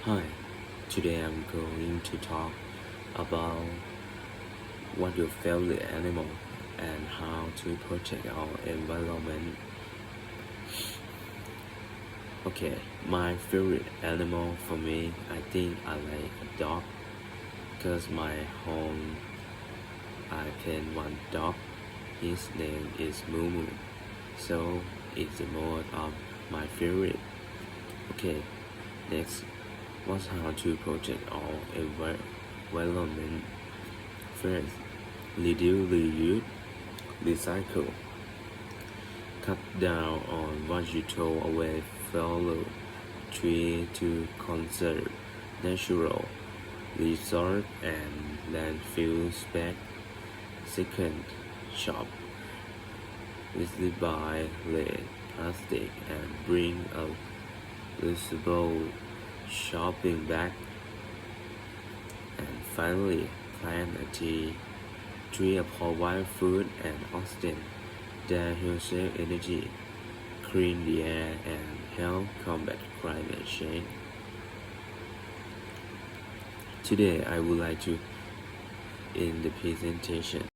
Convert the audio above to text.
Hi, today I'm going to talk about what your favorite animal and how to protect our environment. Okay, my favorite animal for me, I think I like a dog because my home I paint one dog. His name is Mumu, so it's the most of my favorite. Okay, next, what's how to protect our environment. First, reduce, reuse, recycle. Cut down on what you throw away. Follow tree to conserve natural resource and landfill space. Second, shop buy less plastic and bring a reusable shopping bag. And finally, plant a tree provide food and oxygen that will save energy, clean the air, and help combat climate change. Today, I would like to end the presentation.